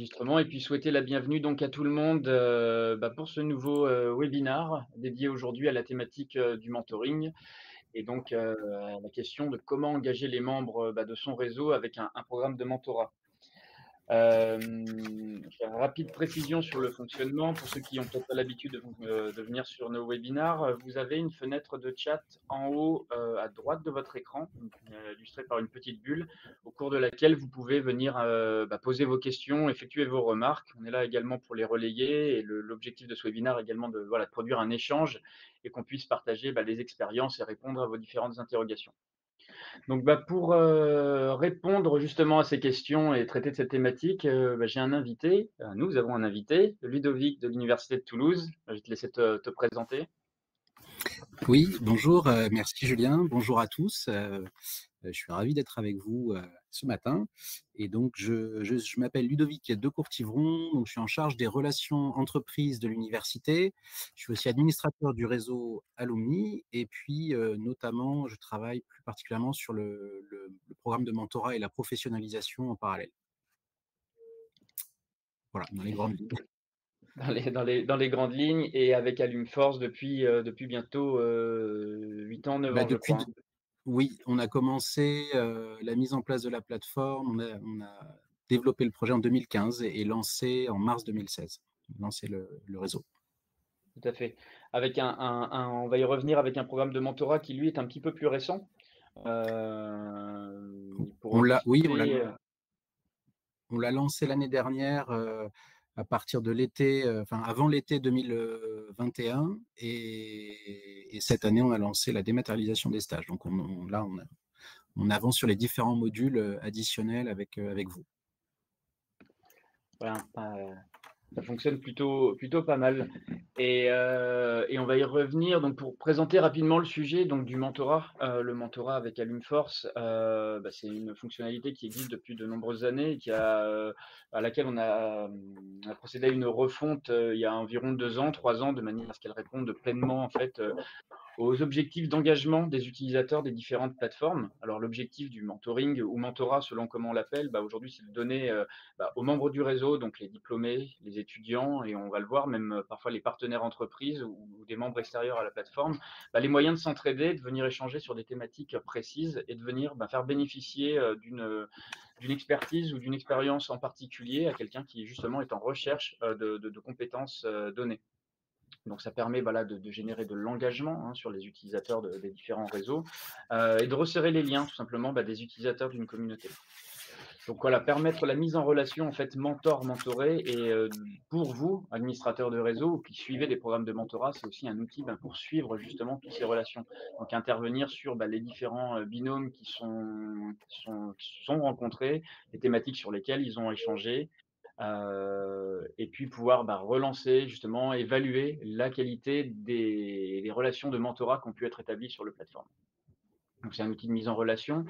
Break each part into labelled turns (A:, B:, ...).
A: Enregistrement et puis souhaiter la bienvenue donc à tout le monde, pour ce nouveau, webinar dédié aujourd'hui à la thématique, du mentoring et donc, à la question de comment engager les membres, de son réseau avec un programme de mentorat. Je fais une rapide précision sur le fonctionnement pour ceux qui n'ont peut-être pas l'habitude de venir sur nos webinars. Vous avez une fenêtre de chat en haut, à droite de votre écran, illustrée par une petite bulle, au cours de laquelle vous pouvez venir, poser vos questions, effectuer vos remarques. On est là également pour les relayer et l'objectif de ce webinaire est également de, voilà, de produire un échange et qu'on puisse partager, les expériences et répondre à vos différentes interrogations. Donc, pour répondre justement à ces questions et traiter de cette thématique, j'ai un invité, nous avons un invité, Ludovic de l'Université de Toulouse. Je vais te laisser te présenter.
B: Oui, bonjour, merci Julien, bonjour à tous. Je suis ravi d'être avec vous ce matin. Et donc, je m'appelle Ludovic de Courtivron, donc je suis en charge des relations entreprises de l'université. Je suis aussi administrateur du réseau Alumni et puis notamment, je travaille plus particulièrement sur le programme de mentorat et la professionnalisation en parallèle. Voilà, dans les grandes lignes.
A: Dans les grandes lignes et avec Alumforce depuis bientôt 8 ans, 9 ans, je
B: Depuis,
A: crois, hein.
B: oui, on a commencé la mise en place de la plateforme, on a développé le projet en 2015 et lancé en mars 2016, lancé le réseau.
A: Tout à fait. Avec on va y revenir avec un programme de mentorat qui, lui, est un petit peu plus récent. Pour en
B: Oui,
A: discuter.
B: on l'a lancé l'année dernière à partir de l'été, enfin avant l'été 2021 et cette année on a lancé la dématérialisation des stages. Donc on avance sur les différents modules additionnels avec vous.
A: Voilà, ça fonctionne plutôt pas mal et on va y revenir donc pour présenter rapidement le sujet donc du mentorat. Le mentorat avec Alumforce, c'est une fonctionnalité qui existe depuis de nombreuses années et à laquelle on a procédé à une refonte, il y a environ 2 ans, 3 ans, de manière à ce qu'elle réponde pleinement en fait, aux objectifs d'engagement des utilisateurs des différentes plateformes. Alors l'objectif du mentoring ou mentorat selon comment on l'appelle, aujourd'hui c'est de donner aux membres du réseau, donc les diplômés, les étudiants et on va le voir même parfois les partenaires entreprises ou des membres extérieurs à la plateforme, les moyens de s'entraider, de venir échanger sur des thématiques précises et de venir faire bénéficier d'une expertise ou d'une expérience en particulier à quelqu'un qui justement est en recherche de compétences données. Donc ça permet de générer de l'engagement sur les utilisateurs des différents réseaux et de resserrer les liens tout simplement des utilisateurs d'une communauté. Donc voilà, permettre la mise en relation en fait mentor-mentoré et pour vous, administrateurs de réseau qui suivez des programmes de mentorat, c'est aussi un outil pour suivre justement toutes ces relations. Donc intervenir sur les différents binômes qui se sont rencontrés, les thématiques sur lesquelles ils ont échangé, et puis pouvoir relancer justement, évaluer la qualité des relations de mentorat qui ont pu être établies sur le plateforme. Donc c'est un outil de mise en relation.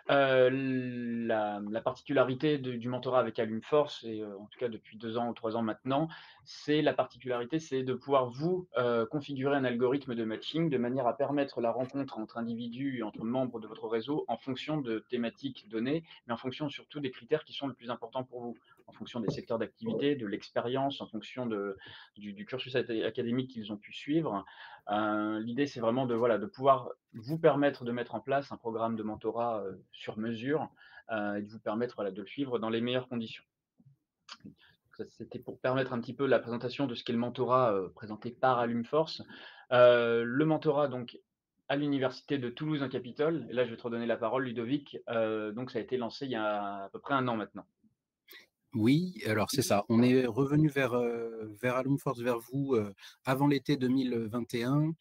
A: La particularité du mentorat avec Alumforce et en tout cas depuis 2 ans ou 3 ans maintenant, c'est de pouvoir vous, configurer un algorithme de matching de manière à permettre la rencontre entre individus et entre membres de votre réseau en fonction de thématiques données, mais en fonction surtout des critères qui sont le plus importants pour vous. En fonction des secteurs d'activité, de l'expérience, en fonction du cursus académique qu'ils ont pu suivre. L'idée, c'est vraiment de pouvoir vous permettre de mettre en place un programme de mentorat sur mesure et de vous permettre de le suivre dans les meilleures conditions. Ça, c'était pour permettre un petit peu la présentation de ce qu'est le mentorat présenté par Alumforce. Le mentorat, donc, à l'Université de Toulouse en Capitole. Et là, je vais te redonner la parole, Ludovic. Donc, ça a été lancé il y a à peu près 1 an maintenant.
B: Oui, alors c'est ça. On est revenu vers Alumforce, vers vous avant l'été 2021.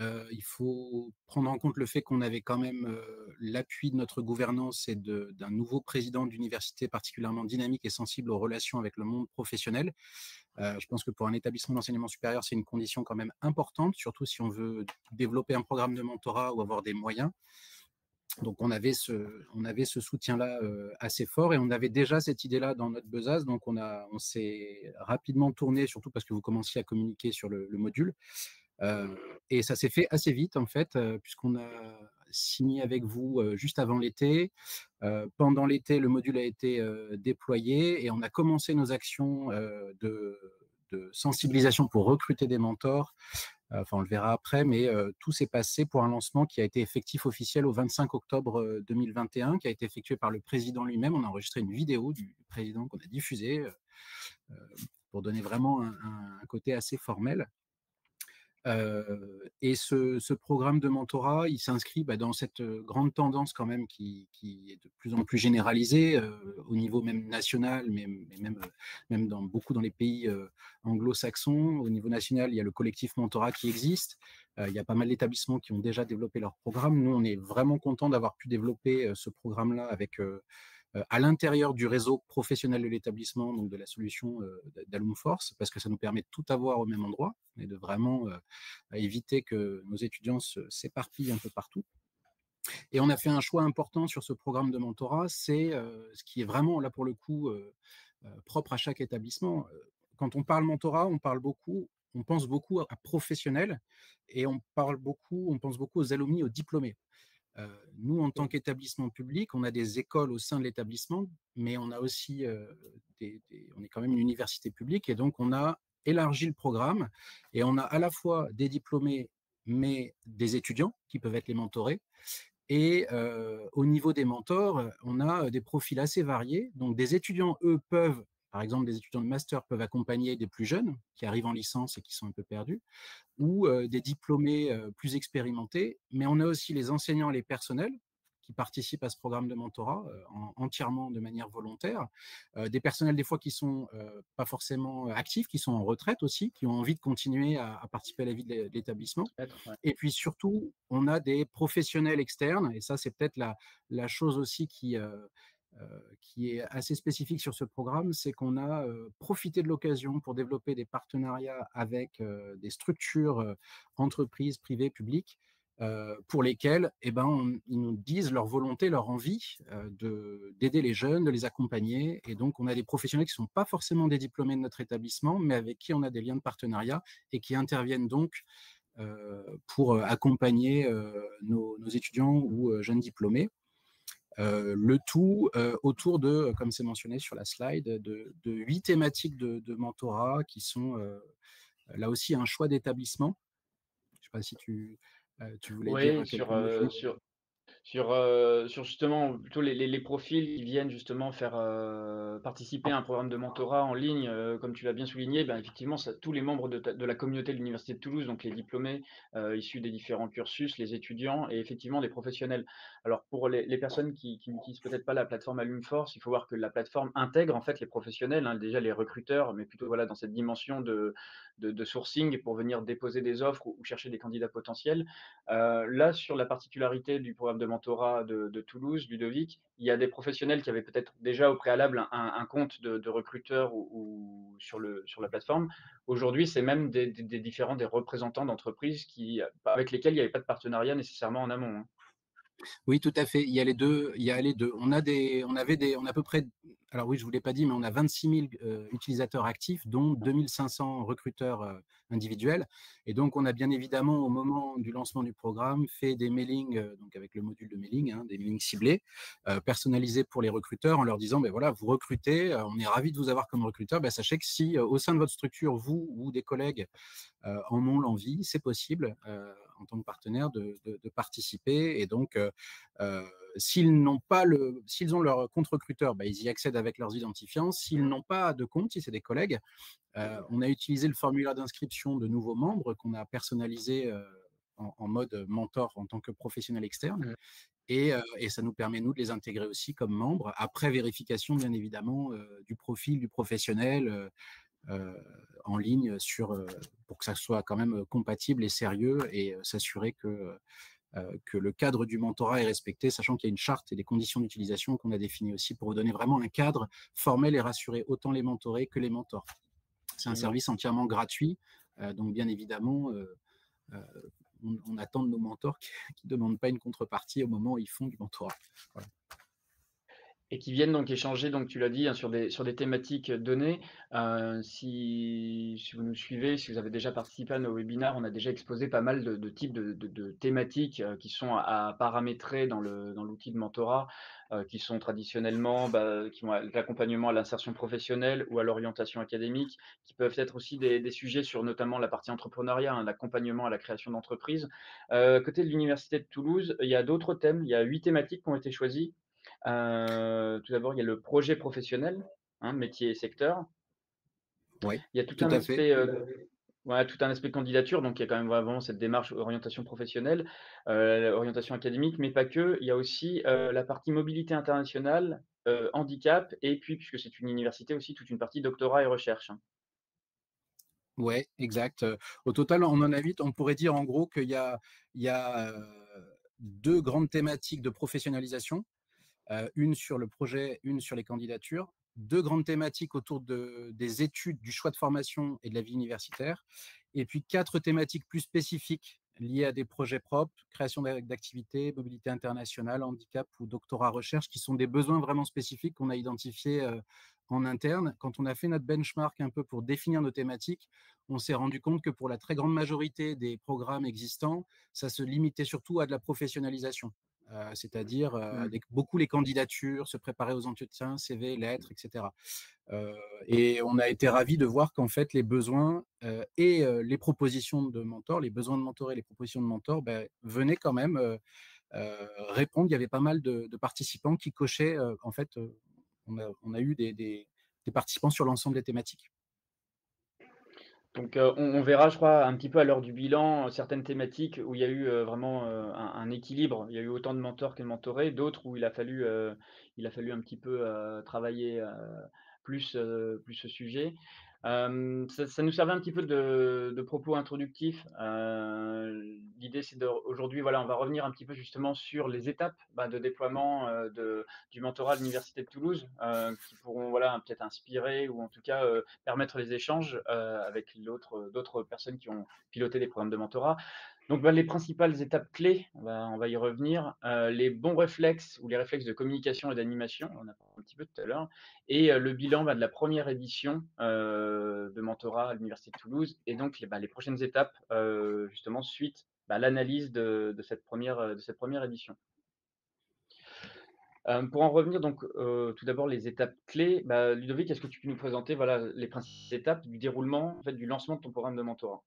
B: Il faut prendre en compte le fait qu'on avait quand même l'appui de notre gouvernance et d'un nouveau président d'université particulièrement dynamique et sensible aux relations avec le monde professionnel. Je pense que pour un établissement d'enseignement supérieur, c'est une condition quand même importante, surtout si on veut développer un programme de mentorat ou avoir des moyens. Donc on avait ce soutien-là assez fort et on avait déjà cette idée-là dans notre besace. Donc on s'est rapidement tourné, surtout parce que vous commenciez à communiquer sur le module. Et ça s'est fait assez vite en fait, puisqu'on a signé avec vous juste avant l'été. Pendant l'été, le module a été déployé et on a commencé nos actions de sensibilisation pour recruter des mentors. Enfin, on le verra après, mais tout s'est passé pour un lancement qui a été effectif officiel au 25 octobre 2021, qui a été effectué par le président lui-même. On a enregistré une vidéo du président qu'on a diffusée pour donner vraiment un côté assez formel. Et ce programme de mentorat, il s'inscrit dans cette grande tendance quand même qui est de plus en plus généralisée au niveau même national, mais même beaucoup dans les pays anglo-saxons. Au niveau national, il y a le collectif mentorat qui existe. Il y a pas mal d'établissements qui ont déjà développé leur programme. Nous, on est vraiment content d'avoir pu développer ce programme-là avec à l'intérieur du réseau professionnel de l'établissement, donc de la solution d'Alumforce, parce que ça nous permet de tout avoir au même endroit et de vraiment éviter que nos étudiants s'éparpillent un peu partout. Et on a fait un choix important sur ce programme de mentorat, c'est ce qui est vraiment là pour le coup propre à chaque établissement. Quand on parle mentorat, on pense beaucoup à professionnels et on pense beaucoup aux alumni, aux diplômés. Nous, en tant qu'établissement public, on a des écoles au sein de l'établissement, mais on a aussi on est quand même une université publique et donc on a élargi le programme et on a à la fois des diplômés, mais des étudiants qui peuvent être les mentorés. Et au niveau des mentors, on a des profils assez variés. Donc des étudiants, eux, peuvent, par exemple, des étudiants de master peuvent accompagner des plus jeunes qui arrivent en licence et qui sont un peu perdus, ou des diplômés plus expérimentés, mais on a aussi les enseignants et les personnels qui participent à ce programme de mentorat entièrement de manière volontaire, des personnels des fois qui sont pas forcément actifs, qui sont en retraite aussi, qui ont envie de continuer à participer à la vie de l'établissement.
A: Ouais.
B: Et puis surtout, on a des professionnels externes, et ça c'est peut-être la chose aussi qui est assez spécifique sur ce programme, c'est qu'on a profité de l'occasion pour développer des partenariats avec des structures, entreprises, privées, publiques, pour lesquelles ils nous disent leur volonté, leur envie d'aider les jeunes, de les accompagner. Et donc, on a des professionnels qui ne sont pas forcément des diplômés de notre établissement, mais avec qui on a des liens de partenariat et qui interviennent donc pour accompagner nos étudiants ou jeunes diplômés. Le tout autour de, comme c'est mentionné sur la slide, de 8 thématiques de mentorat qui sont là aussi un choix d'établissement. Je ne sais pas si tu voulais dire
A: Oui,
B: quelques mots dessus.
A: Sur justement plutôt les profils qui viennent justement faire, participer à un programme de mentorat en ligne, comme tu l'as bien souligné, ben, effectivement, ça tous les membres de la communauté de l'université de Toulouse, donc les diplômés, issus des différents cursus, les étudiants et effectivement les professionnels. Alors pour les personnes qui n'utilisent peut-être pas la plateforme Alumforce, il faut voir que la plateforme intègre en fait les professionnels, hein, déjà les recruteurs, mais plutôt voilà dans cette dimension de sourcing pour venir déposer des offres ou chercher des candidats potentiels. Là, sur la particularité du programme de mentorat de Toulouse, Ludovic, il y a des professionnels qui avaient peut-être déjà au préalable un compte de recruteur ou sur la plateforme. Aujourd'hui, c'est même des représentants d'entreprises avec lesquels il n'y avait pas de partenariat nécessairement en amont, hein.
B: Oui, tout à fait. Il y a les deux. Il y a les deux. On a à peu près. Alors oui, je vous l'ai pas dit, mais on a 26 000 utilisateurs actifs, dont 2 500 recruteurs individuels. Et donc, on a bien évidemment, au moment du lancement du programme, fait des mailings, donc avec le module de mailing, hein, des mailings ciblés, personnalisés pour les recruteurs, en leur disant, ben voilà, vous recrutez, on est ravi de vous avoir comme recruteur. Ben, sachez que si au sein de votre structure, vous ou des collègues en ont l'envie, c'est possible en tant que partenaire de participer. Et donc, s'ils ont leur compte recruteur, ils y accèdent avec leurs identifiants. S'ils n'ont pas de compte, si c'est des collègues, on a utilisé le formulaire d'inscription de nouveaux membres qu'on a personnalisé en mode mentor en tant que professionnel externe.
A: Mmh.
B: Et ça nous permet, nous, de les intégrer aussi comme membres, après vérification, bien évidemment, du profil du professionnel, en ligne pour que ça soit quand même compatible et sérieux et s'assurer que le cadre du mentorat est respecté, sachant qu'il y a une charte et des conditions d'utilisation qu'on a définies aussi pour donner vraiment un cadre formel et rassurer autant les mentorés que les mentors. C'est un service entièrement gratuit, donc bien évidemment, on attend de nos mentors qui ne demandent pas une contrepartie au moment où ils font du mentorat. Voilà.
A: Et qui viennent donc échanger, donc tu l'as dit, hein, sur des thématiques données. Si vous nous suivez, si vous avez déjà participé à nos webinaires, on a déjà exposé pas mal de types de thématiques qui sont à paramétrer dans l'outil de mentorat, qui sont traditionnellement, qui vont à l'accompagnement à l'insertion professionnelle ou à l'orientation académique, qui peuvent être aussi des sujets sur notamment la partie entrepreneuriat, hein, l'accompagnement à la création d'entreprises. Côté de l'université de Toulouse, il y a d'autres thèmes, il y a 8 thématiques qui ont été choisies. Tout d'abord, il y a le projet professionnel, hein, métier et secteur.
B: Oui,
A: Il y a tout
B: tout
A: un
B: à fait.
A: aspect, ouais, tout un aspect candidature, donc il y a quand même vraiment cette démarche orientation professionnelle, orientation académique, mais pas que. Il y a aussi, la partie mobilité internationale, handicap et puis, puisque c'est une université aussi, toute une partie doctorat et recherche, hein.
B: Ouais, exact. Au total, on en a 8. On pourrait dire en gros il y a 2 grandes thématiques de professionnalisation. Une sur le projet, une sur les candidatures. 2 grandes thématiques autour des études, du choix de formation et de la vie universitaire. Et puis 4 thématiques plus spécifiques liées à des projets propres, création d'activités, mobilité internationale, handicap ou doctorat recherche, qui sont des besoins vraiment spécifiques qu'on a identifiés en interne. Quand on a fait notre benchmark un peu pour définir nos thématiques, on s'est rendu compte que pour la très grande majorité des programmes existants, ça se limitait surtout à de la professionnalisation. C'est-à-dire
A: Mmh.
B: avec beaucoup les candidatures, se préparer aux entretiens, CV, lettres, etc. Euh, et on a été ravis de voir qu'en fait les besoins et les propositions de mentors, les besoins de mentor et les propositions de mentor venaient quand même répondre. Il y avait pas mal de participants qui cochaient. En fait, on a eu des participants sur l'ensemble des thématiques.
A: Donc, on verra, je crois, un petit peu à l'heure du bilan, certaines thématiques où il y a eu, vraiment, un équilibre. Il y a eu autant de mentors que de mentorés, d'autres où il a fallu un petit peu, travailler, plus ce sujet. Ça nous servait un petit peu de propos introductifs. L'idée, c'est aujourd'hui, voilà, on va revenir un petit peu justement sur les étapes, de déploiement, du mentorat à l'université de Toulouse, qui pourront, voilà, peut-être inspirer ou en tout cas, permettre les échanges avec d'autres personnes qui ont piloté des programmes de mentorat. Donc, les principales étapes clés, on va y revenir. Les bons réflexes ou les réflexes de communication et d'animation, on en a parlé un petit peu tout à l'heure, et le bilan de la première édition de mentorat à l'Université de Toulouse, et donc les prochaines étapes, justement, suite l'analyse de cette première édition. Pour en revenir donc, tout d'abord les étapes clés, Ludovic, est-ce que tu peux nous présenter, voilà, les principales étapes du déroulement, en fait, du lancement de ton programme de mentorat?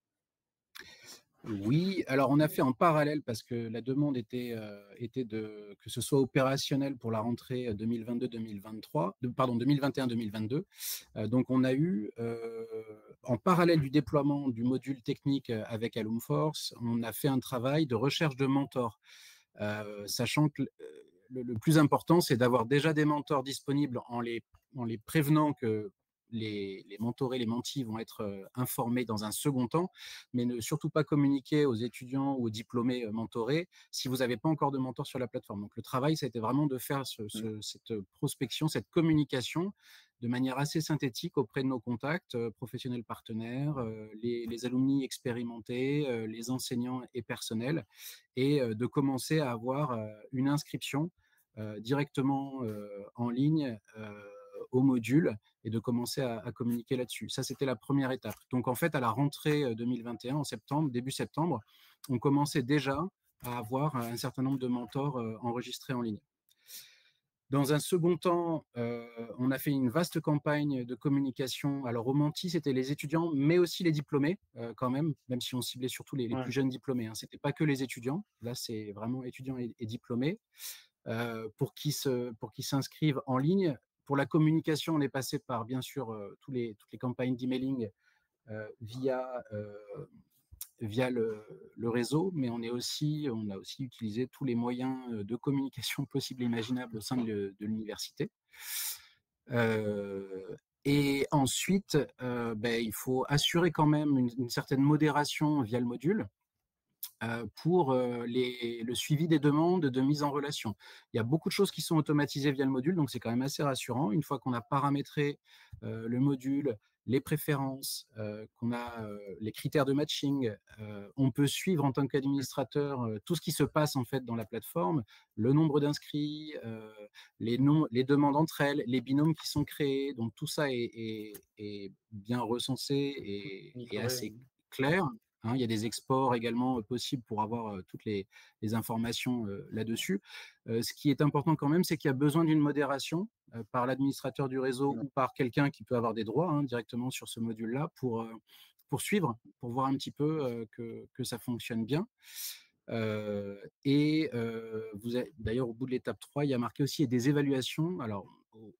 B: Oui, alors on a fait en parallèle parce que la demande était que ce soit opérationnel pour la rentrée 2022-2023, pardon 2021-2022. Donc on a eu en parallèle du déploiement du module technique avec Alumforce, on a fait un travail de recherche de mentors, sachant que le plus important, c'est d'avoir déjà des mentors disponibles en les prévenant que les mentorés, les mentis vont être informés dans un second temps, mais ne surtout pas communiquer aux étudiants ou aux diplômés mentorés si vous n'avez pas encore de mentor sur la plateforme. Donc le travail, ça a été vraiment de faire cette prospection, cette communication de manière assez synthétique auprès de nos contacts professionnels partenaires, les alumni expérimentés, les enseignants et personnels, et de commencer à avoir une inscription directement en ligne au module et de commencer à communiquer là-dessus. Ça, c'était la première étape. Donc, en fait, à la rentrée 2021, en septembre, début septembre, on commençait déjà à avoir un certain nombre de mentors enregistrés en ligne. Dans un second temps, on a fait une vaste campagne de communication. Alors, au Menti, c'était les étudiants, mais aussi les diplômés, quand même si on ciblait surtout les
A: Ouais.
B: plus jeunes diplômés. Hein. Ce n'était pas que les étudiants. Là, c'est vraiment étudiants et diplômés pour qu'ils s'inscrivent en ligne. Pour la communication, on est passé par, bien sûr, toutes les campagnes d'emailing via le réseau, mais on a aussi utilisé tous les moyens de communication possibles et imaginables au sein de l'université. Et ensuite, il faut assurer quand même une certaine modération via le module. pour le suivi des demandes de mise en relation. Il y a beaucoup de choses qui sont automatisées via le module, donc c'est quand même assez rassurant. Une fois qu'on a paramétré le module, les préférences, qu'on a les critères de matching, on peut suivre en tant qu'administrateur tout ce qui se passe en fait dans la plateforme, le nombre d'inscrits, les demandes entre elles, les binômes qui sont créés. Donc tout ça est bien recensé et
A: Monitoré,
B: assez clair. Hein, il y a des exports également possibles pour avoir toutes les informations là-dessus. Ce qui est important quand même, c'est qu'il y a besoin d'une modération par l'administrateur du réseau
A: non,
B: ou par quelqu'un qui peut avoir des droits directement sur ce module-là pour suivre, pour voir un petit peu que ça fonctionne bien. D'ailleurs, au bout de l'étape 3, il y a marqué aussi des évaluations. Alors,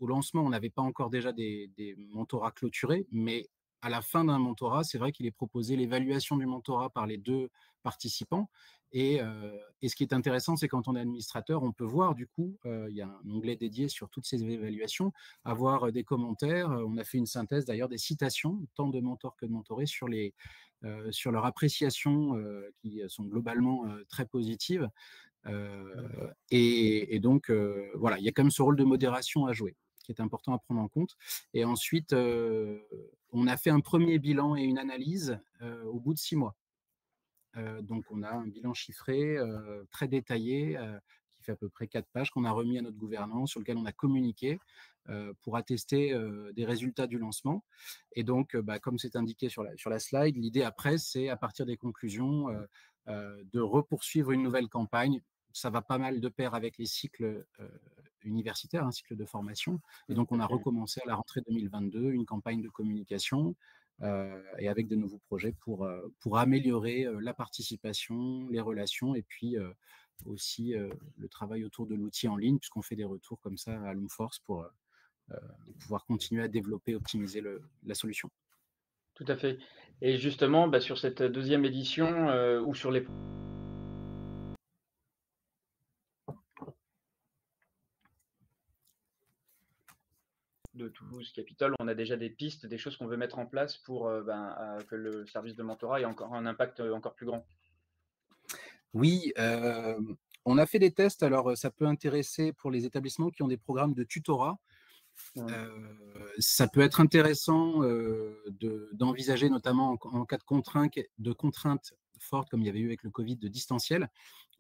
B: au lancement, on n'avait pas encore déjà des mentorats clôturés, mais à la fin d'un mentorat, c'est vrai qu'il est proposé l'évaluation du mentorat par les deux participants. Et ce qui est intéressant, c'est quand on est administrateur, on peut voir du coup, il y a un onglet dédié sur toutes ces évaluations, avoir des commentaires. On a fait une synthèse d'ailleurs des citations, tant de mentors que de mentorés, sur leur appréciation qui sont globalement très positives. Donc, voilà, il y a quand même ce rôle de modération à jouer qui est important à prendre en compte. Et ensuite, on a fait un premier bilan et une analyse au bout de 6 mois. Donc, on a un bilan chiffré très détaillé qui fait à peu près 4 pages qu'on a remis à notre gouvernance, sur lequel on a communiqué pour attester des résultats du lancement. Et donc, comme c'est indiqué sur la slide, l'idée après, c'est à partir des conclusions de repoursuivre une nouvelle campagne. Ça va pas mal de pair avec les cycles universitaires, un cycle de formation. Et donc, on a recommencé à la rentrée 2022 une campagne de communication et avec de nouveaux projets pour améliorer la participation, les relations et puis aussi le travail autour de l'outil en ligne, puisqu'on fait des retours comme ça à Loomforce pour pouvoir continuer à développer, optimiser la solution.
A: tout à fait. Et justement, sur cette deuxième édition, ou sur les de Toulouse Capitole, on a déjà des pistes, des choses qu'on veut mettre en place pour que le service de mentorat ait encore un impact encore plus grand.
B: Oui, on a fait des tests. Alors, ça peut intéresser pour les établissements qui ont des programmes de tutorat. Ça peut être intéressant d'envisager, notamment en cas de contraintes fortes, comme il y avait eu avec le Covid, de distanciel.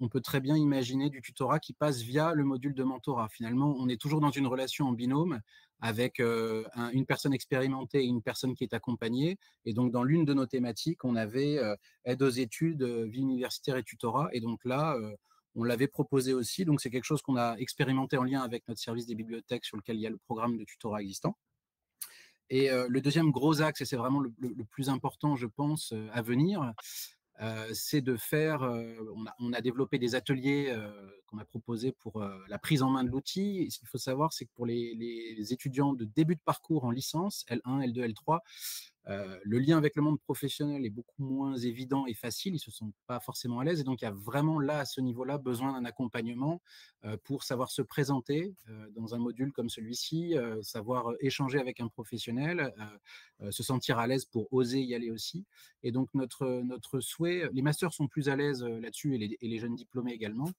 B: On peut très bien imaginer du tutorat qui passe via le module de mentorat. Finalement, on est toujours dans une relation en binôme avec une personne expérimentée et une personne qui est accompagnée. Et donc, dans l'une de nos thématiques, on avait aide aux études, vie universitaire et tutorat. Et donc là, on l'avait proposé aussi, donc c'est quelque chose qu'on a expérimenté en lien avec notre service des bibliothèques sur lequel il y a le programme de tutorat existant. Et le deuxième gros axe, et c'est vraiment le plus important, je pense, à venir, c'est de faire, on a développé des ateliers qu'on a proposés pour la prise en main de l'outil. Et ce qu'il faut savoir, c'est que pour les étudiants de début de parcours en licence, L1, L2, L3, le lien avec le monde professionnel est beaucoup moins évident et facile, ils ne se sentent pas forcément à l'aise. Et donc, il y a vraiment là, à ce niveau-là, besoin d'un accompagnement pour savoir se présenter dans un module comme celui-ci, savoir échanger avec un professionnel, se sentir à l'aise pour oser y aller aussi. Et donc, notre souhait, les masters sont plus à l'aise là-dessus et les jeunes diplômés également.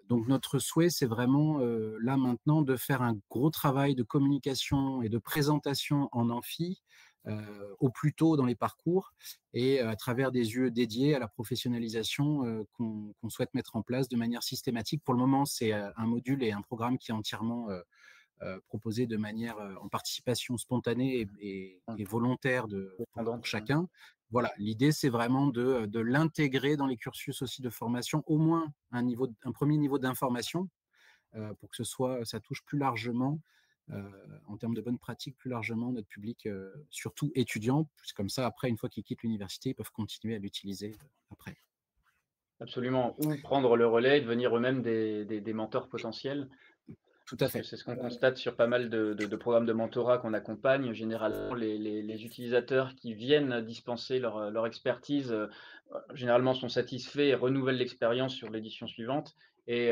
B: Donc notre souhait, c'est vraiment là maintenant de faire un gros travail de communication et de présentation en amphi au plus tôt dans les parcours et à travers des yeux dédiés à la professionnalisation qu'on souhaite mettre en place de manière systématique. Pour le moment, c'est un module et un programme qui est entièrement proposé de manière en participation spontanée et volontaire pour chacun. Voilà, l'idée, c'est vraiment de l'intégrer dans les cursus aussi de formation, au moins un premier niveau d'information, pour que ça touche plus largement, en termes de bonnes pratiques, plus largement notre public, surtout étudiant, puisque comme ça, après, une fois qu'ils quittent l'université, ils peuvent continuer à l'utiliser après.
A: Absolument, ou prendre le relais et devenir eux-mêmes des mentors potentiels.
B: Tout à
A: Parce que
B: fait.
A: c'est ce qu'on constate sur pas mal de programmes de mentorat qu'on accompagne. Généralement, les utilisateurs qui viennent dispenser leur expertise, généralement sont satisfaits et renouvellent l'expérience sur l'édition suivante. Et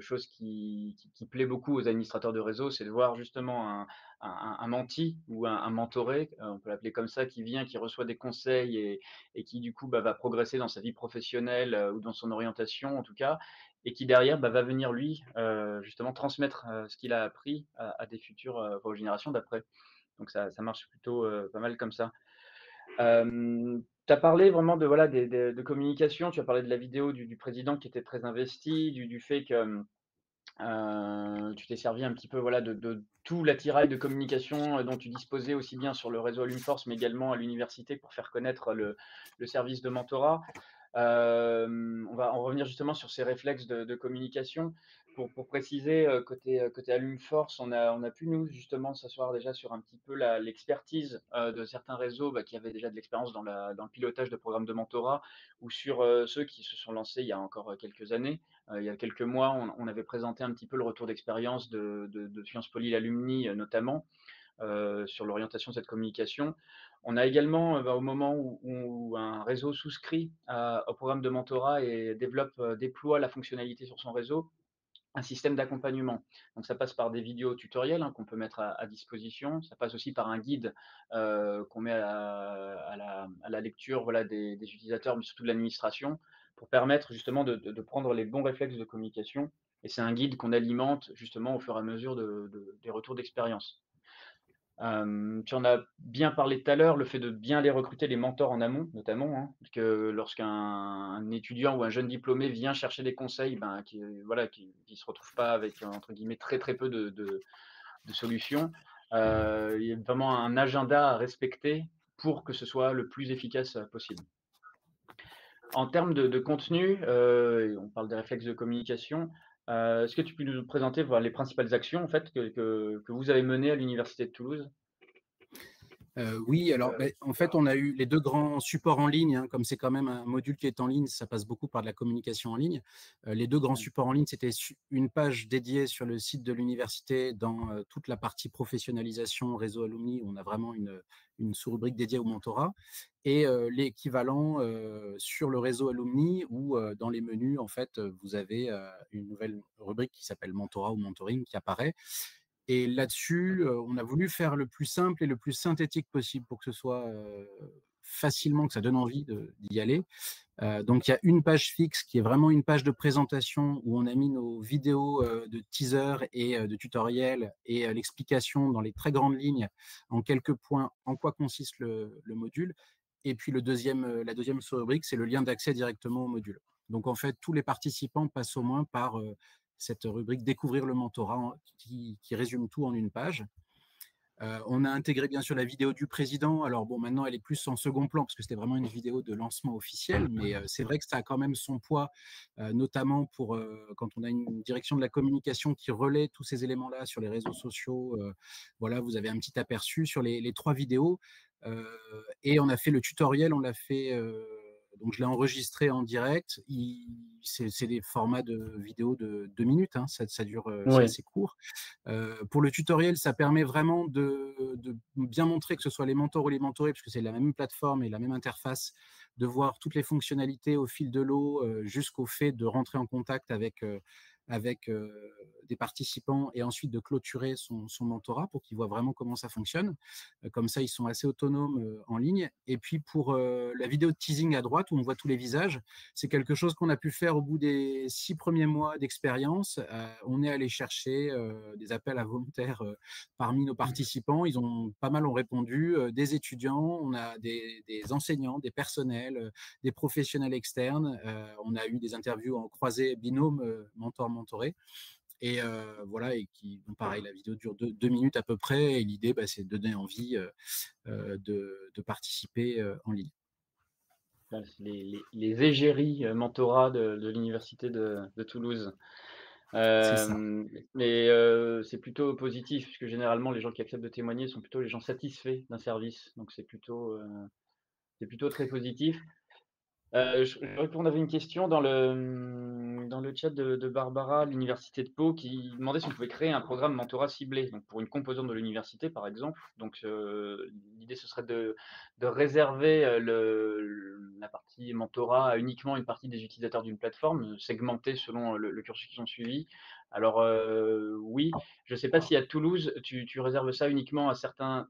A: chose qui plaît beaucoup aux administrateurs de réseau, c'est de voir justement un menti ou un mentoré, on peut l'appeler comme ça, qui vient, qui reçoit des conseils et qui du coup, bah, va progresser dans sa vie professionnelle, ou dans son orientation en tout cas, et qui derrière, bah, va venir lui, justement transmettre, ce qu'il a appris à des futures, aux générations d'après. Donc ça marche plutôt, pas mal comme ça. Tu as parlé vraiment de voilà de communication, tu as parlé de la vidéo du président qui était très investi, du fait que, tu t'es servi un petit peu voilà de tout l'attirail de communication, dont tu disposais aussi bien sur le réseau Alumforce, mais également à l'université pour faire connaître le service de mentorat. On va en revenir justement sur ces réflexes de communication. Pour préciser, côté Alumforce, on a pu nous justement s'asseoir déjà sur un petit peu l'expertise, de certains réseaux, bah, qui avaient déjà de l'expérience dans le pilotage de programmes de mentorat ou sur, ceux qui se sont lancés il y a encore, quelques années. Il y a quelques mois, on avait présenté un petit peu le retour d'expérience de Sciences Po Lille Alumni, notamment, sur l'orientation de cette communication. On a également, bah, au moment où un réseau souscrit au programme de mentorat et développe, déploie la fonctionnalité sur son réseau, un système d'accompagnement. Donc ça passe par des vidéos tutoriels, hein, qu'on peut mettre à disposition. Ça passe aussi par un guide, qu'on met à la lecture, voilà, des utilisateurs, mais surtout de l'administration, pour permettre justement de prendre les bons réflexes de communication, et c'est un guide qu'on alimente justement au fur et à mesure des retours d'expérience. Tu en as bien parlé tout à l'heure, le fait de bien les recruter, les mentors en amont notamment, hein, que lorsqu'un étudiant ou un jeune diplômé vient chercher des conseils, ben, qui se retrouve pas avec entre guillemets «très, très peu de solutions». Il y a vraiment un agenda à respecter pour que ce soit le plus efficace, possible. En termes de contenu, et on parle des réflexes de communication, est-ce que tu peux nous présenter, voilà, les principales actions en fait que vous avez menées à l'université de Toulouse?
B: Oui, alors, beh, en fait, on a eu les 2 grands supports en ligne, hein, comme c'est quand même un module qui est en ligne, ça passe beaucoup par de la communication en ligne. Les 2 grands
A: Mmh.
B: supports en ligne, c'était une page dédiée sur le site de l'université dans, toute la partie professionnalisation, réseau alumni, où on a vraiment une sous-rubrique dédiée au mentorat, et l'équivalent, sur le réseau alumni où, dans les menus, en fait, vous avez, une nouvelle rubrique qui s'appelle mentorat ou mentoring qui apparaît. Et là-dessus, on a voulu faire le plus simple et le plus synthétique possible pour que ce soit, facilement, que ça donne envie d'y aller. Donc il y a une page fixe qui est vraiment une page de présentation où on a mis nos vidéos, de teaser et de tutoriels et l'explication dans les très grandes lignes, en quelques points, en quoi consiste le module. Et puis la deuxième sous-rubrique, c'est le lien d'accès directement au module. Donc en fait, tous les participants passent au moins par, cette rubrique «Découvrir le mentorat» qui résume tout en une page. On a intégré bien sûr la vidéo du président. Alors bon, maintenant elle est plus en second plan parce que c'était vraiment une vidéo de lancement officiel, mais c'est vrai que ça a quand même son poids, notamment pour, quand on a une direction de la communication qui relaie tous ces éléments-là sur les réseaux sociaux. Voilà, vous avez un petit aperçu sur les 3 vidéos, heu et on a fait le tutoriel, on l'a fait, donc je l'ai enregistré en direct. C'est des formats de vidéo de 2 minutes, hein, ça dure, c'est
A: Oui.
B: assez court. Pour le tutoriel, ça permet vraiment de bien montrer, que ce soit les mentors ou les mentorés, puisque c'est la même plateforme et la même interface, de voir toutes les fonctionnalités au fil de l'eau, jusqu'au fait de rentrer en contact avec des participants et ensuite de clôturer son mentorat pour qu'ils voient vraiment comment ça fonctionne. Comme ça, ils sont assez autonomes, en ligne. Et puis pour, la vidéo de teasing à droite où on voit tous les visages, c'est quelque chose qu'on a pu faire au bout des 6 premiers mois d'expérience. On est allé chercher, des appels à volontaires, parmi nos participants. Ils ont pas mal ont répondu, des étudiants, on a des enseignants, des personnels, des professionnels externes. On a eu des interviews en croisée binôme, mentor-mentoré. Et voilà, et qui donc pareil, la vidéo dure 2 minutes à peu près, et l'idée, bah, c'est de donner envie, de participer, en ligne.
A: Bah, c'est les égéries, mentorat de l'université de Toulouse.
B: C'est ça.
A: Mais c'est plutôt positif puisque généralement les gens qui acceptent de témoigner sont plutôt les gens satisfaits d'un service, donc c'est plutôt très positif. Je répondre à une question dans le chat de Barbara, l'université de Pau, qui demandait si on pouvait créer un programme mentorat ciblé, donc pour une composante de l'université, par exemple. Donc, l'idée, ce serait de réserver, la partie mentorat à uniquement une partie des utilisateurs d'une plateforme, segmentée selon, le cursus qu'ils ont suivi. Alors, oui, je ne sais pas si à Toulouse, tu réserves ça uniquement à certains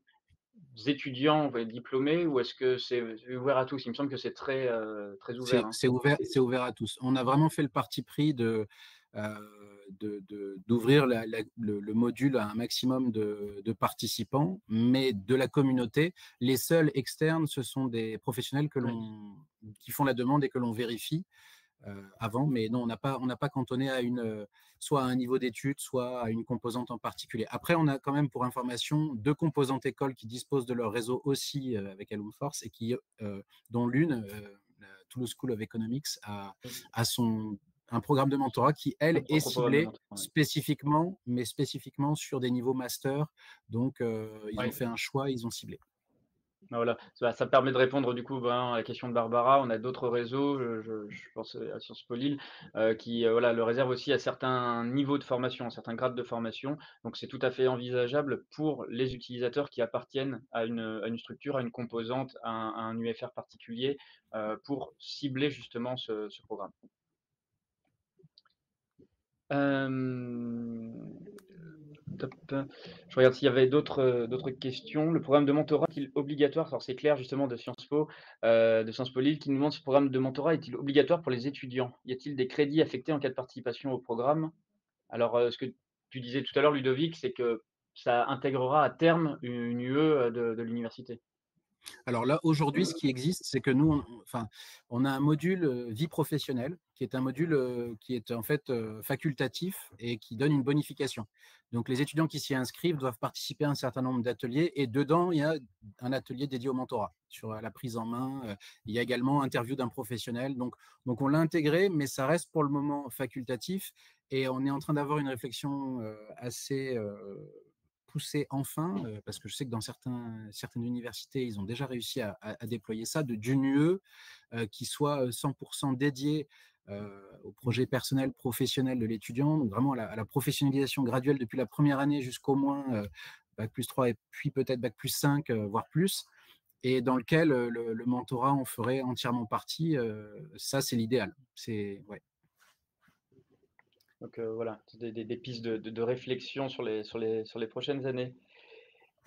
A: étudiants, diplômés, ou est-ce que c'est ouvert à tous? Il me semble que c'est très, très ouvert, hein.
B: C'est ouvert à tous. On a vraiment fait le parti pris d'ouvrir le module à un maximum de participants, mais de la communauté. Les seuls externes, ce sont des professionnels qui font la demande et que l'on vérifie avant, mais non, on n'a pas cantonné à soit à un niveau d'études, soit à une composante en particulier. Après, on a quand même, pour information, 2 composantes écoles qui disposent de leur réseau aussi avec Alum Force et dont l'une, la Toulouse School of Economics, a un programme de mentorat qui,
A: Un
B: elle, est
A: propre programme de
B: ciblé
A: mentorat, ouais.
B: spécifiquement sur des niveaux master. Donc, ils ont
A: Ouais.
B: fait un choix, ils ont ciblé.
A: Bah, voilà, ça permet de répondre du coup vraiment à la question de Barbara. On a d'autres réseaux, je pense à Sciences Po Lille, qui, voilà, le réservent aussi à certains niveaux de formation, à certains grades de formation. Donc c'est tout à fait envisageable pour les utilisateurs qui appartiennent à une structure, à une composante, à un UFR particulier, pour cibler justement ce programme. Hem, top. Je regarde s'il y avait d'autres questions. Le programme de mentorat est-il obligatoire? Alors c'est Claire justement de Sciences Po Lille qui nous demande si le programme de mentorat est-il obligatoire pour les étudiants? Y a-t-il des crédits affectés en cas de participation au programme? Alors, ce que tu disais tout à l'heure Ludovic, c'est que ça intégrera à terme une UE, de l'université.
B: Alors là, aujourd'hui, ce qui existe, c'est que nous, on a un module vie professionnelle, qui est un module qui est en fait facultatif et qui donne une bonification. Donc, les étudiants qui s'y inscrivent doivent participer à un certain nombre d'ateliers et dedans, il y a un atelier dédié au mentorat sur la prise en main. Il y a également interview d'un professionnel. Donc, on l'a intégré, mais ça reste pour le moment facultatif et on est en train d'avoir une réflexion assez pousser enfin, parce que je sais que dans certaines universités, ils ont déjà réussi à déployer ça, d'une UE qui soit 100% dédiée au projet personnel, professionnel de l'étudiant, donc vraiment à la professionnalisation graduelle depuis la première année jusqu'au moins bac+3 et puis peut-être bac+5, voire plus, et dans lequel le mentorat en ferait entièrement partie. Ça, c'est l'idéal. Ouais.
A: Donc, voilà, c'est des pistes de réflexion sur les prochaines années.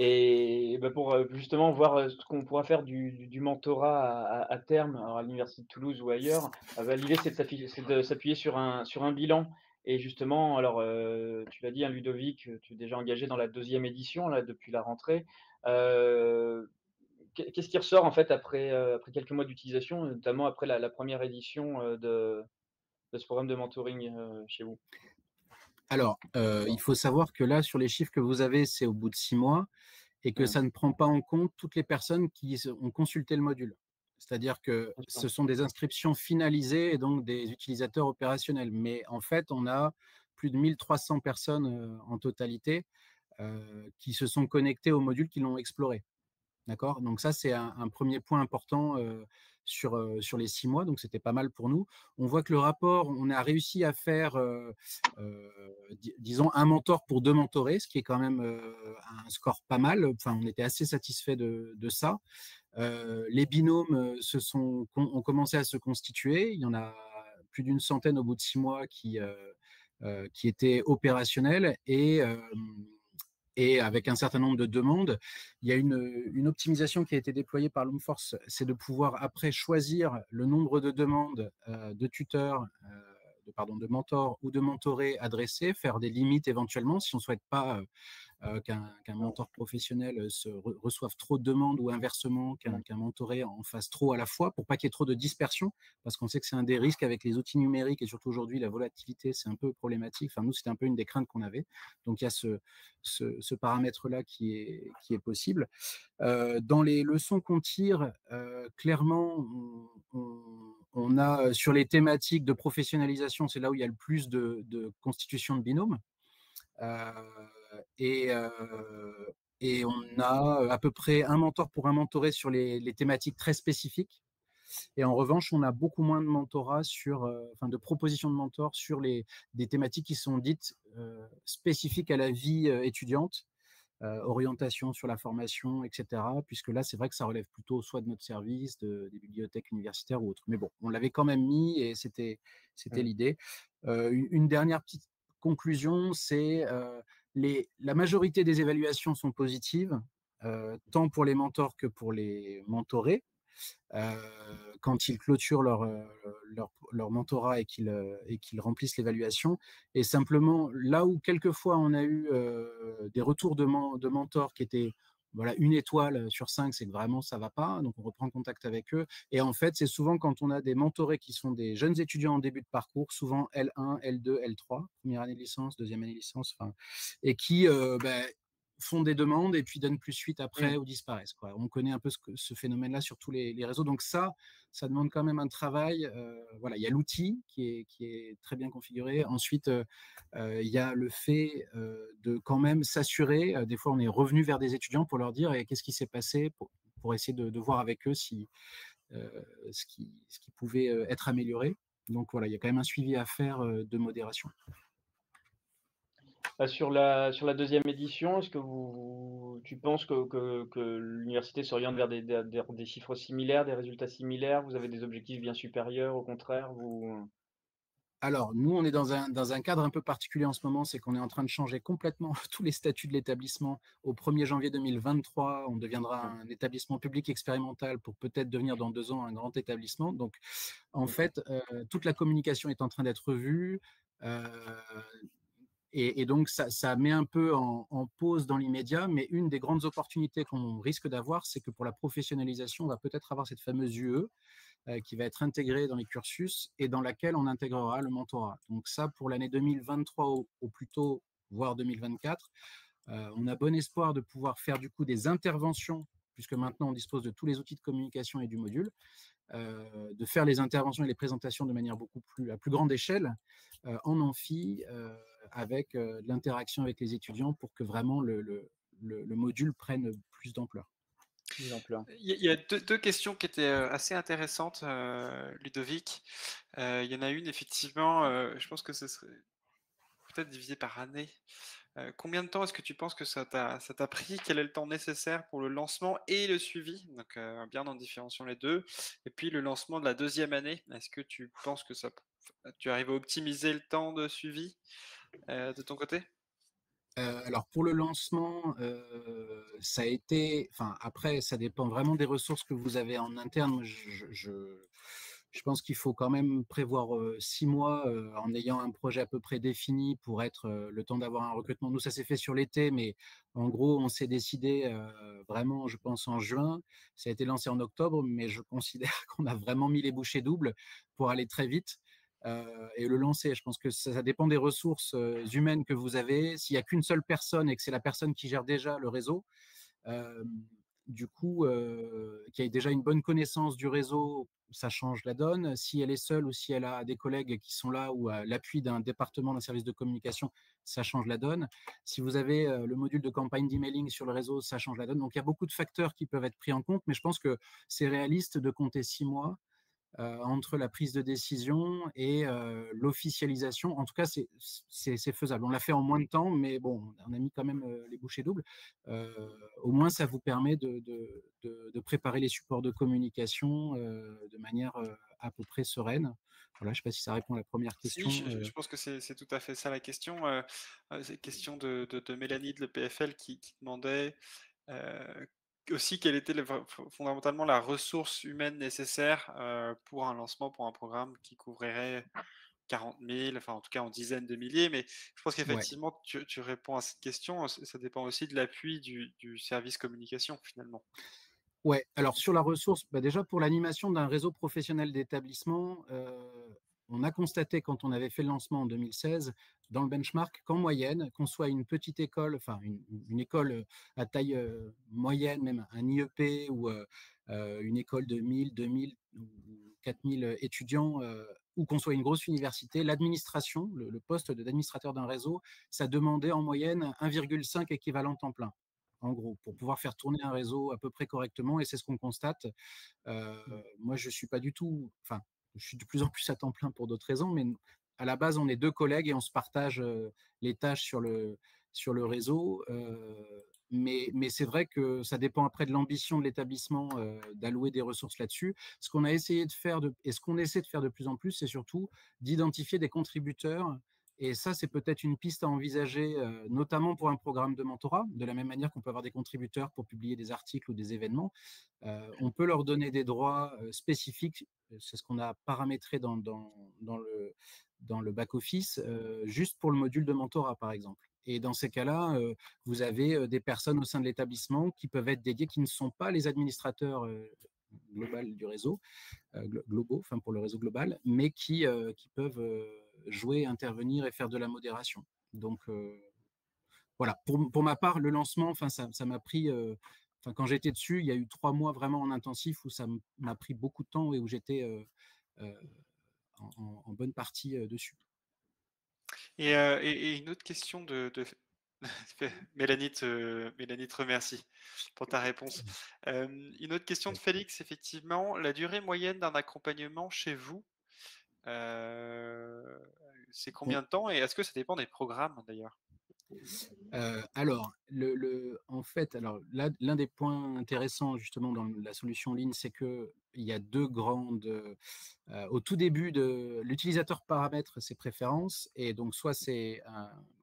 A: Et bah, pour, justement voir, ce qu'on pourra faire du mentorat à terme, alors à l'université de Toulouse ou ailleurs, bah, l'idée c'est de s'appuyer sur un bilan. Et justement, alors, tu l'as dit, hein, Ludovic, tu es déjà engagé dans la deuxième édition là depuis la rentrée. Heu, qu'est-ce qui ressort en fait après quelques mois d'utilisation, notamment après la 1re édition, de ce programme de mentoring, chez vous?
B: Alors, il faut savoir que là, sur les chiffres que vous avez, c'est au bout de 6 mois et que
A: Mmh,
B: ça ne prend pas en compte toutes les personnes ont consulté le module. C'est-à-dire que
A: bien sûr.
B: ce sont des inscriptions finalisées et donc des utilisateurs opérationnels. Mais en fait, on a plus de 1300 personnes en totalité qui se sont connectées au module, qui l'ont exploré. D'accord? Donc ça, c'est un 1er point important sur les 6 mois, donc c'était pas mal pour nous. On voit que le rapport, on a réussi à faire, disons, un mentor pour 2 mentorés, ce qui est quand même un score pas mal. Enfin, on était assez satisfait de ça. Les binômes ont commencé à se constituer. Il y en a plus d'une centaine au bout de 6 mois qui étaient opérationnels et avec un certain nombre de demandes. Il y a une optimisation qui a été déployée par Loomforce, c'est de pouvoir après choisir le nombre de demandes de tuteurs, de mentors ou de mentorés adressés, faire des limites éventuellement si on ne souhaite pas qu'un mentor professionnel reçoive trop de demandes ou inversement qu'un mentoré en fasse trop à la fois pour pas qu'il y ait trop de dispersion, parce qu'on sait que c'est un des risques avec les outils numériques et surtout aujourd'hui la volatilité, c'est un peu problématique. Enfin, nous, c'était un peu une des craintes qu'on avait. Donc, il y a ce paramètre-là qui est possible. Dans les leçons qu'on tire, clairement, on a sur les thématiques de professionnalisation, c'est là où il y a le plus de constitution de binômes. Euh, et, euh, et on a à peu près un mentor pour un mentoré sur les thématiques très spécifiques. Et en revanche, on a beaucoup moins de mentorat de propositions de mentors sur des thématiques qui sont dites spécifiques à la vie étudiante, orientation sur la formation, etc. Puisque là, c'est vrai que ça relève plutôt soit de notre service, des bibliothèques universitaires ou autres. Mais bon, on l'avait quand même mis et c'était l'idée. Une dernière petite conclusion, c'est la majorité des évaluations sont positives, tant pour les mentors que pour les mentorés. Quand ils clôturent leur mentorat et qu'ils remplissent l'évaluation. Et simplement, là où quelquefois on a eu des retours de mentors qui étaient voilà, 1 étoile sur 5, c'est que vraiment ça va pas, donc on reprend contact avec eux. Et en fait, c'est souvent quand on a des mentorés qui sont des jeunes étudiants en début de parcours, souvent L1, L2, L3, première année de licence, deuxième année de licence, et qui font des demandes et puis donnent plus suite après ou disparaissent, quoi. On connaît un peu ce phénomène-là sur tous les réseaux. Donc ça demande quand même un travail. Voilà, il y a l'outil qui est très bien configuré. Ensuite, il y a le fait de quand même s'assurer. Des fois, on est revenu vers des étudiants pour leur dire qu'est-ce qui s'est passé pour essayer de voir avec eux si, ce qui pouvait être amélioré. Donc voilà, il y a quand même un suivi à faire de modération.
A: Sur la deuxième édition, est-ce que tu penses que l'université s'oriente vers des chiffres similaires, des résultats similaires? Vous avez des objectifs bien supérieurs, au contraire,
B: Alors, nous, on est dans un cadre un peu particulier en ce moment, c'est qu'on est en train de changer complètement tous les statuts de l'établissement. Au 1er janvier 2023, on deviendra un établissement public expérimental pour peut-être devenir dans 2 ans un grand établissement. Donc, en fait, toute la communication est en train d'être revue. Et donc, ça met un peu en pause dans l'immédiat, mais une des grandes opportunités qu'on risque d'avoir, c'est que pour la professionnalisation, on va peut-être avoir cette fameuse UE qui va être intégrée dans les cursus et dans laquelle on intégrera le mentorat. Donc ça, pour l'année 2023 au plus tôt, voire 2024, on a bon espoir de pouvoir faire du coup des interventions, puisque maintenant on dispose de tous les outils de communication et du module, de faire les interventions et les présentations de manière à plus grande échelle en amphi, avec de l'interaction avec les étudiants pour que vraiment le module prenne plus d'ampleur.
C: Il y a deux questions qui étaient assez intéressantes, Ludovic. Il y en a une, effectivement, je pense que ce serait peut-être divisé par année. Combien de temps est-ce que tu penses que ça t'a pris? Quel est le temps nécessaire pour le lancement et le suivi? Donc, bien en différenciant les deux. Et puis, le lancement de la deuxième année, est-ce que tu penses que tu arrives à optimiser le temps de suivi de ton côté?
B: Alors pour le lancement, ça a été, enfin après, ça dépend vraiment des ressources que vous avez en interne. Je pense qu'il faut quand même prévoir 6 mois en ayant un projet à peu près défini pour être le temps d'avoir un recrutement. Nous, ça s'est fait sur l'été, mais en gros, on s'est décidé vraiment, je pense, en juin. Ça a été lancé en octobre, mais je considère qu'on a vraiment mis les bouchées doubles pour aller très vite. Et le lancer. Je pense que ça dépend des ressources humaines que vous avez. S'il n'y a qu'une seule personne et que c'est la personne qui gère déjà le réseau, du coup, qui a déjà une bonne connaissance du réseau, ça change la donne. Si elle est seule ou si elle a des collègues qui sont là ou à l'appui d'un département, d'un service de communication, ça change la donne. Si vous avez le module de campagne d'emailing sur le réseau, ça change la donne. Donc, il y a beaucoup de facteurs qui peuvent être pris en compte, mais je pense que c'est réaliste de compter 6 mois entre la prise de décision et l'officialisation. En tout cas, c'est faisable. On l'a fait en moins de temps, mais bon, on a mis quand même les bouchées doubles. Au moins, ça vous permet de préparer les supports de communication de manière à peu près sereine. Voilà, je ne sais pas si ça répond à la première question.
C: Si, je pense que c'est tout à fait ça la question. C'est la question de Mélanie de l'EPFL qui demandait aussi quelle était fondamentalement la ressource humaine nécessaire pour un lancement, pour un programme qui couvrirait 40 000, enfin en tout cas en dizaines de milliers. Mais je pense qu'effectivement, tu réponds à cette question. Ça dépend aussi de l'appui du service communication finalement.
B: Ouais, alors sur la ressource, déjà pour l'animation d'un réseau professionnel d'établissement, on a constaté quand on avait fait le lancement en 2016 dans le benchmark qu'en moyenne, qu'on soit une petite école, enfin une école à taille moyenne, même un IEP ou une école de 1000, 2000 ou 4000 étudiants, ou qu'on soit une grosse université, l'administration, le poste d'administrateur d'un réseau, ça demandait en moyenne 1,5 équivalent temps plein. en gros, pour pouvoir faire tourner un réseau à peu près correctement. Et c'est ce qu'on constate. Moi, je suis pas du tout, enfin, je suis de plus en plus à temps plein pour d'autres raisons, mais à la base, on est 2 collègues et on se partage les tâches sur le réseau. Mais c'est vrai que ça dépend après de l'ambition de l'établissement d'allouer des ressources là-dessus. Ce qu'on a essayé de faire et ce qu'on essaie de faire de plus en plus, c'est surtout d'identifier des contributeurs. Et ça, c'est peut-être une piste à envisager, notamment pour un programme de mentorat, de la même manière qu'on peut avoir des contributeurs pour publier des articles ou des événements. On peut leur donner des droits spécifiques, c'est ce qu'on a paramétré dans le back-office, juste pour le module de mentorat, par exemple. Et dans ces cas-là, vous avez des personnes au sein de l'établissement qui peuvent être dédiées, qui ne sont pas les administrateurs global du réseau, globaux, enfin pour le réseau global, mais qui peuvent jouer, intervenir et faire de la modération. Donc voilà, pour ma part, le lancement, enfin ça m'a pris, enfin quand j'étais dessus, il y a eu 3 mois vraiment en intensif où ça m'a pris beaucoup de temps et où j'étais en bonne partie dessus.
C: Et une autre question Mélanie te remercie pour ta réponse. Une autre question de Félix, effectivement, la durée moyenne d'un accompagnement chez vous, c'est combien de temps et est-ce que ça dépend des programmes d'ailleurs?
B: Alors, en fait, alors là, l'un des points intéressants justement dans la solution ligne, c'est qu'il y a 2 grandes. Au tout début, l'utilisateur paramètre ses préférences et donc soit c'est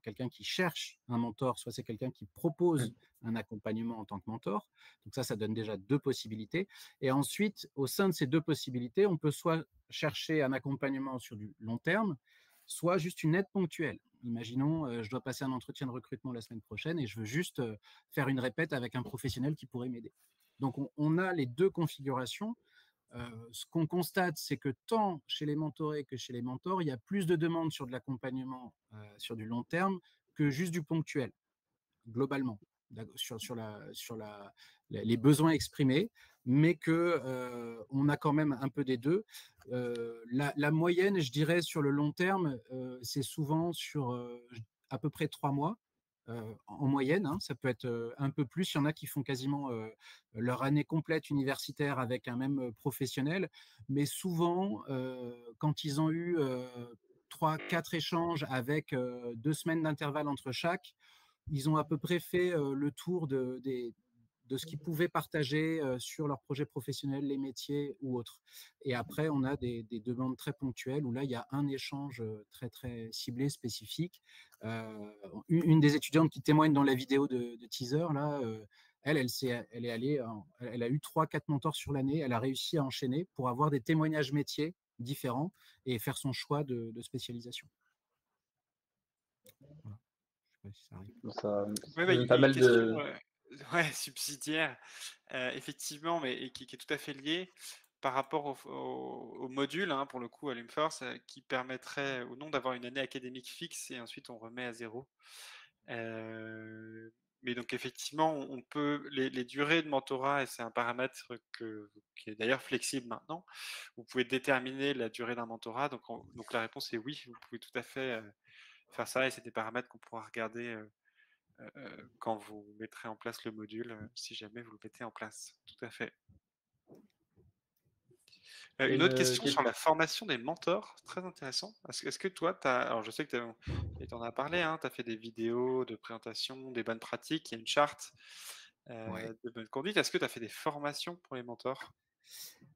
B: quelqu'un qui cherche un mentor, soit c'est quelqu'un qui propose un accompagnement en tant que mentor. Donc ça donne déjà 2 possibilités. Et ensuite, au sein de ces 2 possibilités, on peut soit chercher un accompagnement sur du long terme, soit juste une aide ponctuelle. Imaginons, je dois passer un entretien de recrutement la semaine prochaine et je veux juste faire une répète avec un professionnel qui pourrait m'aider. Donc, on a les 2 configurations. Ce qu'on constate, c'est que tant chez les mentorés que chez les mentors, il y a plus de demandes sur de l'accompagnement sur du long terme que juste du ponctuel, globalement, les besoins exprimés, mais qu'on a quand même un peu des deux. La moyenne, je dirais, sur le long terme, c'est souvent sur à peu près 3 mois. En moyenne, hein, ça peut être un peu plus. Il y en a qui font quasiment leur année complète universitaire avec un même professionnel, mais souvent, quand ils ont eu 3-4 échanges avec 2 semaines d'intervalle entre chaque, ils ont à peu près fait le tour de ce qu'ils pouvaient partager sur leur projet professionnel, les métiers ou autres. Et après, on a des demandes très ponctuelles où là, il y a un échange très, très ciblé, spécifique. Une des étudiantes qui témoigne dans la vidéo de teaser, là, elle est allée, elle a eu 3-4 mentors sur l'année. Elle a réussi à enchaîner pour avoir des témoignages métiers différents et faire son choix de spécialisation. Voilà. Je sais pas si ça arrive.
A: Ça
C: Ouais,
A: donne
C: il y
A: pas
C: a une
A: mal
C: question
A: de.
C: ouais, subsidiaire, effectivement, mais qui est tout à fait liée par rapport au module, hein, pour le coup, à l'UMForce, qui permettrait ou non d'avoir une année académique fixe et ensuite on remet à 0. Mais donc effectivement, on peut les durées de mentorat et c'est un paramètre qui est d'ailleurs flexible maintenant. Vous pouvez déterminer la durée d'un mentorat, donc la réponse est oui, vous pouvez tout à fait, faire ça et c'est des paramètres qu'on pourra regarder, quand vous mettrez en place le module, si jamais vous le mettez en place. Tout à fait. Une autre question sur la formation des mentors, très intéressant. Est-ce que toi, alors je sais que tu en as parlé, hein, tu as fait des vidéos de présentation, des bonnes pratiques, il y a une charte de bonne conduite. Est-ce que tu as fait des formations pour les mentors?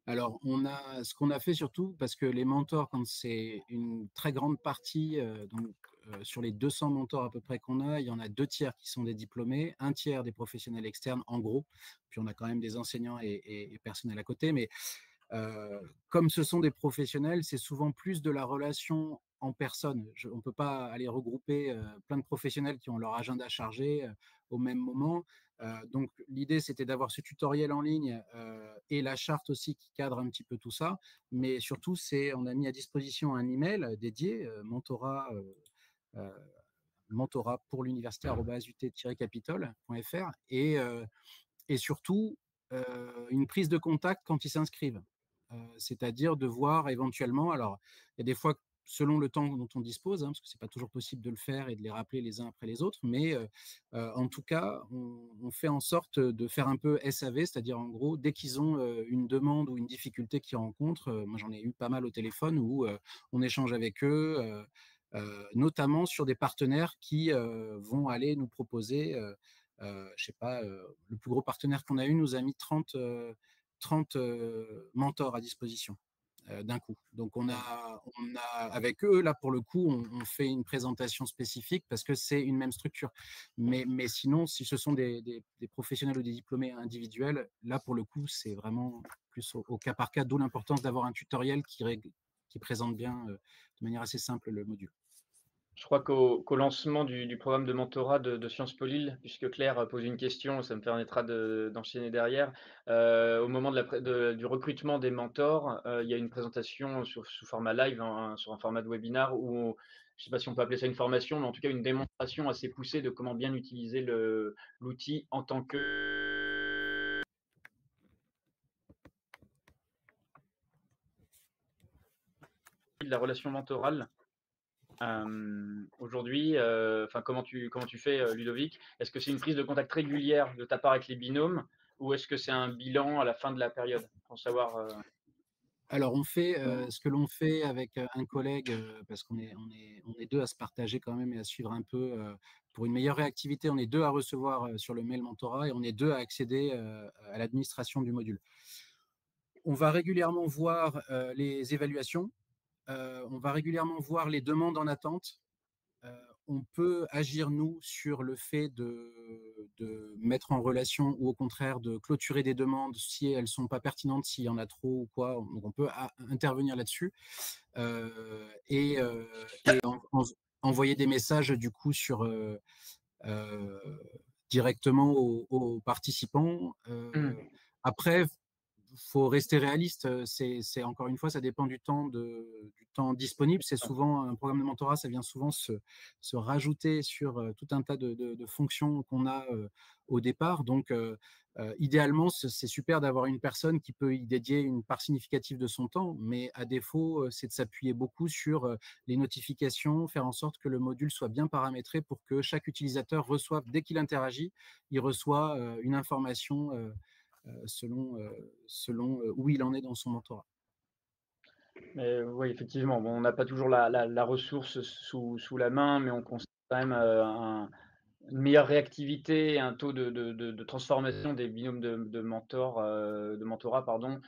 B: Alors, ce qu'on a fait surtout, parce que les mentors, quand c'est une très grande partie, sur les 200 mentors à peu près qu'on a, il y en a 2 tiers qui sont des diplômés, 1 tiers des professionnels externes, en gros. Puis on a quand même des enseignants et personnels à côté. Mais comme ce sont des professionnels, c'est souvent plus de la relation en personne. On ne peut pas aller regrouper plein de professionnels qui ont leur agenda chargé au même moment. Donc l'idée, c'était d'avoir ce tutoriel en ligne et la charte aussi qui cadre un petit peu tout ça. Mais surtout, on a mis à disposition un email dédié, mentorat pour l'université @ut-capitole.fr et surtout une prise de contact quand ils s'inscrivent. C'est-à-dire de voir éventuellement, alors il y a des fois selon le temps dont on dispose, parce que c'est pas toujours possible de le faire et de les rappeler les uns après les autres, mais en tout cas, on fait en sorte de faire un peu SAV, c'est-à-dire en gros, dès qu'ils ont une demande ou une difficulté qu'ils rencontrent, moi j'en ai eu pas mal au téléphone où on échange avec eux, notamment sur des partenaires qui vont aller nous proposer, je sais pas, le plus gros partenaire qu'on a eu nous a mis 30 mentors à disposition d'un coup. Donc on a avec eux, là pour le coup, on fait une présentation spécifique parce que c'est une même structure. Mais sinon, si ce sont des professionnels ou des diplômés individuels, là pour le coup, c'est vraiment plus au cas par cas, d'où l'importance d'avoir un tutoriel qui présente bien de manière assez simple le module.
A: Je crois qu'au lancement du programme de mentorat de Sciences Po Lille, puisque Claire pose une question, ça me permettra d'enchaîner derrière. Au moment du recrutement des mentors, il y a une présentation sous format live, sur un format de webinar où, je ne sais pas si on peut appeler ça une formation, mais en tout cas une démonstration assez poussée de comment bien utiliser l'outil en tant que de la relation mentorale. Aujourd'hui, comment tu fais, Ludovic? Est-ce que c'est une prise de contact régulière de ta part avec les binômes ou est-ce que c'est un bilan à la fin de la période? Pour savoir.
B: Alors on fait ce que l'on fait avec un collègue, parce qu'on est deux à se partager quand même et à suivre un peu, pour une meilleure réactivité, on est deux à recevoir sur le mail mentorat et on est deux à accéder à l'administration du module. On va régulièrement voir les évaluations, on va régulièrement voir les demandes en attente. On peut agir, nous, sur le fait de mettre en relation ou au contraire de clôturer des demandes si elles ne sont pas pertinentes, s'il y en a trop ou quoi. Donc, on peut intervenir là-dessus et envoyer des messages du coup directement aux participants. Après, faut rester réaliste. C'est encore une fois, ça dépend du temps disponible. C'est souvent un programme de mentorat, ça vient souvent se rajouter sur tout un tas de fonctions qu'on a au départ. Donc, idéalement, c'est super d'avoir une personne qui peut y dédier une part significative de son temps, mais à défaut, c'est de s'appuyer beaucoup sur les notifications, faire en sorte que le module soit bien paramétré pour que chaque utilisateur reçoive, dès qu'il interagit, il reçoit une information selon où il en est dans son mentorat.
A: Oui, effectivement, bon, on n'a pas toujours la ressource sous la main, mais on constate quand même une meilleure réactivité et un taux de transformation des binômes de mentorat, pardon,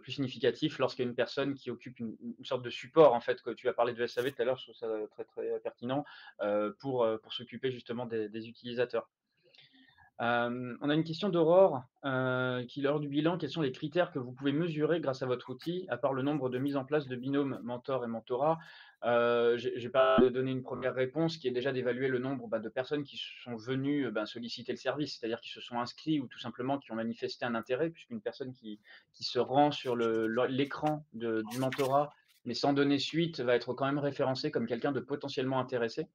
A: plus significatif lorsqu'il y a une personne qui occupe une sorte de support, en fait, que tu as parlé de SAV tout à l'heure, je trouve ça très, très pertinent, pour s'occuper justement des utilisateurs. On a une question d'Aurore, qui lors du bilan, quels sont les critères que vous pouvez mesurer grâce à votre outil, à part le nombre de mises en place de binômes mentor et mentorat? J'ai pas donné une première réponse qui est déjà d'évaluer le nombre de personnes qui sont venues solliciter le service, c'est-à-dire qui se sont inscrits ou tout simplement qui ont manifesté un intérêt, puisqu'une personne qui se rend sur l'écran du mentorat, mais sans donner suite, va être quand même référencée comme quelqu'un de potentiellement intéressé.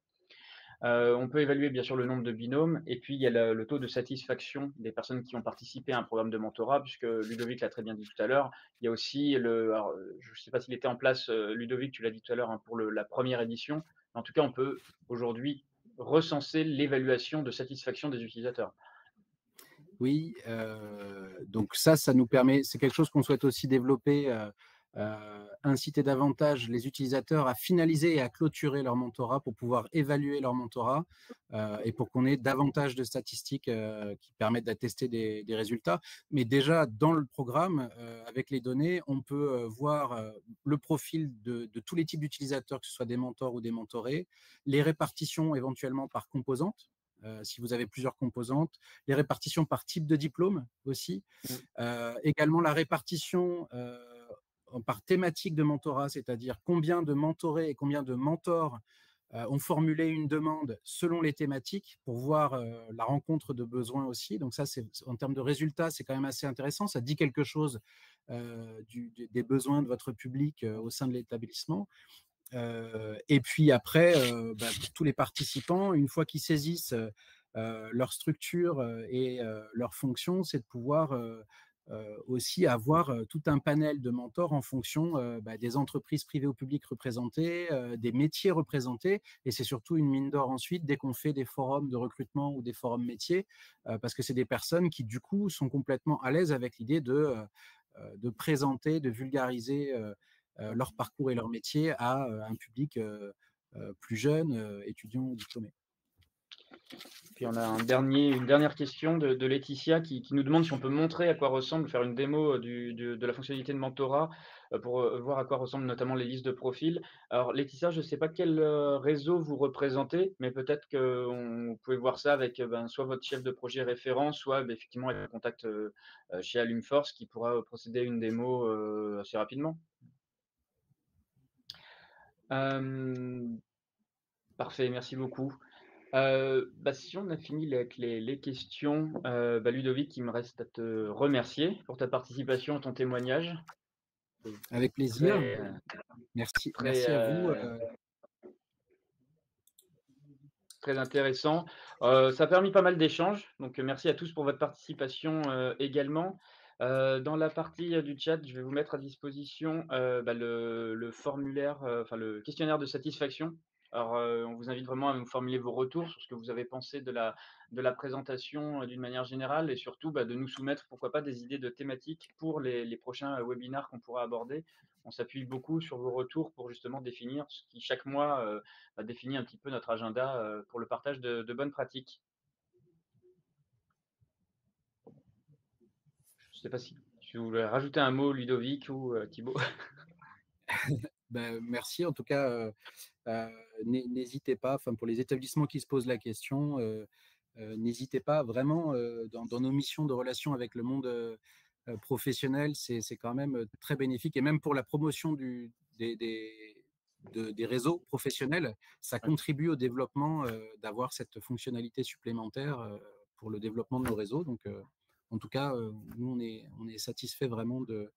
A: On peut évaluer bien sûr le nombre de binômes et puis il y a le taux de satisfaction des personnes qui ont participé à un programme de mentorat, puisque Ludovic l'a très bien dit tout à l'heure. Il y a aussi alors, je ne sais pas s'il était en place, Ludovic, tu l'as dit tout à l'heure, pour la première édition. En tout cas, on peut aujourd'hui recenser l'évaluation de satisfaction des utilisateurs.
B: Oui, donc ça nous permet, c'est quelque chose qu'on souhaite aussi développer, inciter davantage les utilisateurs à finaliser et à clôturer leur mentorat pour pouvoir évaluer leur mentorat et pour qu'on ait davantage de statistiques qui permettent d'attester des résultats. Mais déjà, dans le programme, avec les données, on peut voir le profil de tous les types d'utilisateurs, que ce soit des mentors ou des mentorés, les répartitions éventuellement par composantes. Si vous avez plusieurs composantes, les répartitions par type de diplôme aussi, également la répartition par thématique de mentorat, c'est-à-dire combien de mentorés et combien de mentors ont formulé une demande selon les thématiques pour voir la rencontre de besoins aussi. Donc ça, en termes de résultats, c'est quand même assez intéressant. Ça dit quelque chose des besoins de votre public au sein de l'établissement. Et puis après, pour tous les participants, une fois qu'ils saisissent leur structure et leur fonction, c'est de pouvoir aussi avoir tout un panel de mentors en fonction des entreprises privées ou publiques représentées, des métiers représentés. Et c'est surtout une mine d'or ensuite dès qu'on fait des forums de recrutement ou des forums métiers, parce que c'est des personnes qui, du coup, sont complètement à l'aise avec l'idée de présenter, de vulgariser leur parcours et leur métier à un public plus jeune, étudiant ou diplômé.
A: Puis on a une dernière question de Laetitia qui nous demande si on peut montrer à quoi ressemble, faire une démo de la fonctionnalité de mentorat pour voir à quoi ressemblent notamment les listes de profils. Alors Laetitia, je ne sais pas quel réseau vous représentez, mais peut-être que vous pouvez voir ça avec soit votre chef de projet référent, soit effectivement avec un contact chez Alumforce qui pourra procéder à une démo assez rapidement. Parfait, merci beaucoup. Si on a fini avec les questions, Ludovic, il me reste à te remercier pour ta participation, ton témoignage.
B: Avec plaisir. Merci à vous.
A: Très intéressant. Ça a permis pas mal d'échanges, donc merci à tous pour votre participation également. Dans la partie du chat, je vais vous mettre à disposition le formulaire, le questionnaire de satisfaction. Alors, on vous invite vraiment à nous formuler vos retours sur ce que vous avez pensé de la présentation d'une manière générale et surtout de nous soumettre, pourquoi pas, des idées de thématiques pour les prochains webinaires qu'on pourra aborder. On s'appuie beaucoup sur vos retours pour justement définir ce qui, chaque mois, définit un petit peu notre agenda pour le partage de bonnes pratiques. Je ne sais pas si tu voulais rajouter un mot, Ludovic ou Thibaut.
B: Merci. En tout cas, n'hésitez pas, pour les établissements qui se posent la question, n'hésitez pas vraiment dans nos missions de relation avec le monde professionnel, c'est quand même très bénéfique. Et même pour la promotion des réseaux professionnels, ça contribue au développement d'avoir cette fonctionnalité supplémentaire pour le développement de nos réseaux. Donc, en tout cas, nous, on est satisfait vraiment de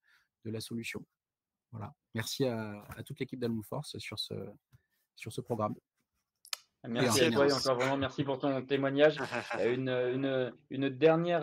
B: la solution. Voilà. Merci à toute l'équipe d'Alumforce sur ce programme.
A: Merci à toi et encore vraiment merci pour ton témoignage. Une dernière